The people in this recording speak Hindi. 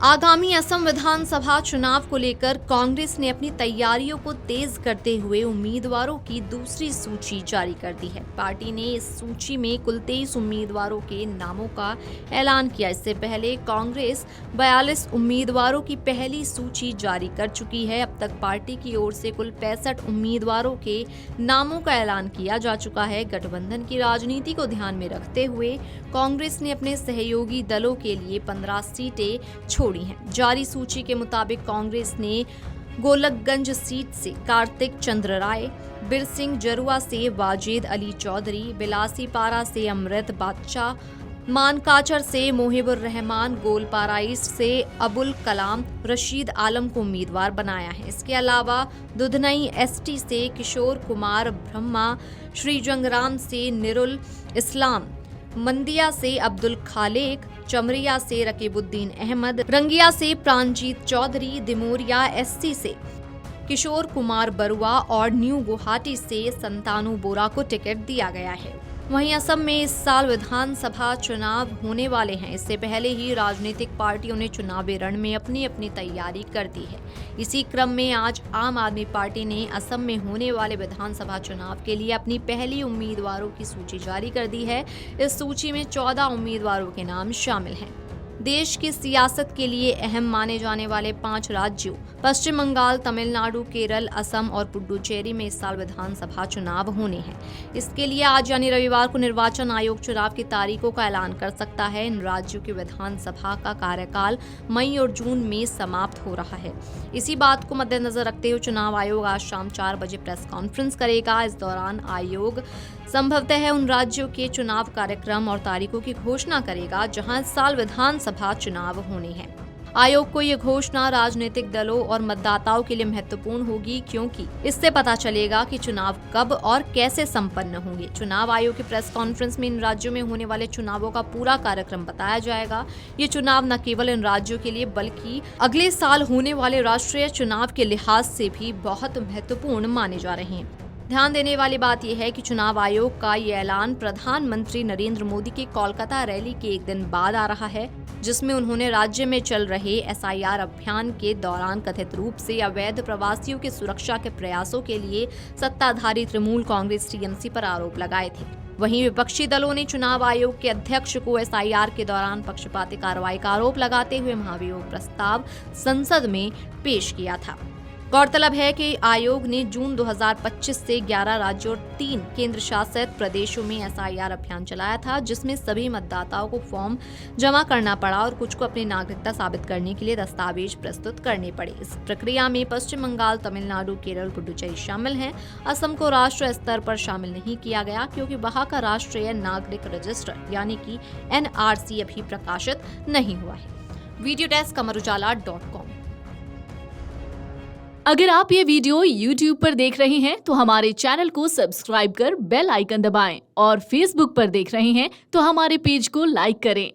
आगामी असम विधानसभा चुनाव को लेकर कांग्रेस ने अपनी तैयारियों को तेज करते हुए उम्मीदवारों की दूसरी सूची जारी कर दी है। पार्टी ने इस सूची में कुल 23 उम्मीदवारों के नामों का ऐलान किया। इससे पहले कांग्रेस 42 उम्मीदवारों की पहली सूची जारी कर चुकी है। अब तक पार्टी की ओर से कुल 65 उम्मीदवारों के नामों का ऐलान किया जा चुका है। गठबंधन की राजनीति को ध्यान में रखते हुए कांग्रेस ने अपने सहयोगी दलों के लिए 15 सीटें छोड़ी हैं। जारी सूची के मुताबिक कांग्रेस ने गोलकगंज सीट से कार्तिक चंद्र राय, बिरसिंह जरुआ से वाजेद अली चौधरी, बिलासीपारा से अमृत बादशाह, मानकाचर से मोहिबुर रहमान, गोलपाराइस से अबुल कलाम रशीद आलम को उम्मीदवार बनाया है। इसके अलावा दुधनई एसटी से किशोर कुमार ब्रह्मा, श्रीजंगराम से निरुल इस्लाम, मंदिया से अब्दुल खालेक, चमरिया से रकीबुद्दीन अहमद, रंगिया से प्राणजीत चौधरी, दिमोरिया एससी से किशोर कुमार बरुआ और न्यू गुवाहाटी से संतानु बोरा को टिकट दिया गया है। वहीं असम में इस साल विधानसभा चुनाव होने वाले हैं। इससे पहले ही राजनीतिक पार्टियों ने चुनावी रण में अपनी अपनी तैयारी कर दी है। इसी क्रम में आज आम आदमी पार्टी ने असम में होने वाले विधानसभा चुनाव के लिए अपनी पहली उम्मीदवारों की सूची जारी कर दी है। इस सूची में 14 उम्मीदवारों के नाम शामिल हैं। देश की सियासत के लिए अहम माने जाने वाले 5 राज्यों पश्चिम बंगाल, तमिलनाडु, केरल, असम और पुडुचेरी में इस साल विधानसभा चुनाव होने हैं। इसके लिए आज यानी रविवार को निर्वाचन आयोग चुनाव की तारीखों का ऐलान कर सकता है। इन राज्यों की विधानसभा का कार्यकाल मई और जून में समाप्त हो रहा है। इसी बात को मद्देनजर रखते हुए चुनाव आयोग आज शाम 4 बजे प्रेस कॉन्फ्रेंस करेगा। इस दौरान आयोग संभवतः उन राज्यों के चुनाव कार्यक्रम और तारीखों की घोषणा करेगा जहां इस साल विधानसभा चुनाव होने हैं। आयोग को ये घोषणा राजनीतिक दलों और मतदाताओं के लिए महत्वपूर्ण होगी, क्योंकि इससे पता चलेगा कि चुनाव कब और कैसे संपन्न होंगे। चुनाव आयोग की प्रेस कॉन्फ्रेंस में इन राज्यों में होने वाले चुनावों का पूरा कार्यक्रम बताया जाएगा। ये चुनाव न केवल इन राज्यों के लिए बल्कि अगले साल होने वाले राष्ट्रीय चुनाव के लिहाज से भी बहुत महत्वपूर्ण माने जा रहे हैं। ध्यान देने वाली बात यह है कि चुनाव आयोग का ये ऐलान प्रधानमंत्री नरेंद्र मोदी के कोलकाता रैली के एक दिन बाद आ रहा है, जिसमें उन्होंने राज्य में चल रहे एसआईआर अभियान के दौरान कथित रूप से अवैध प्रवासियों की सुरक्षा के प्रयासों के लिए सत्ताधारी तृणमूल कांग्रेस टीएमसी पर आरोप लगाए थे। वहीं विपक्षी दलों ने चुनाव आयोग के अध्यक्ष को एसआईआर के दौरान पक्षपाती कार्रवाई का आरोप लगाते हुए महाभियोग प्रस्ताव संसद में पेश किया था। गौरतलब है कि आयोग ने जून 2025 से 11 राज्यों और 3 केंद्र शासित प्रदेशों में एसआईआर अभियान चलाया था, जिसमें सभी मतदाताओं को फॉर्म जमा करना पड़ा और कुछ को अपनी नागरिकता साबित करने के लिए दस्तावेज प्रस्तुत करने पड़े। इस प्रक्रिया में पश्चिम बंगाल, तमिलनाडु, केरल, पुडुचेरी शामिल हैं। असम को राष्ट्रीय स्तर पर शामिल नहीं किया गया क्योंकि वहां का राष्ट्रीय नागरिक रजिस्टर यानी कि NRC अभी प्रकाशित नहीं हुआ है। Video desk amarujala.com। अगर आप ये वीडियो YouTube पर देख रहे हैं तो हमारे चैनल को सब्सक्राइब कर बेल आइकन दबाएं और Facebook पर देख रहे हैं तो हमारे पेज को लाइक करें।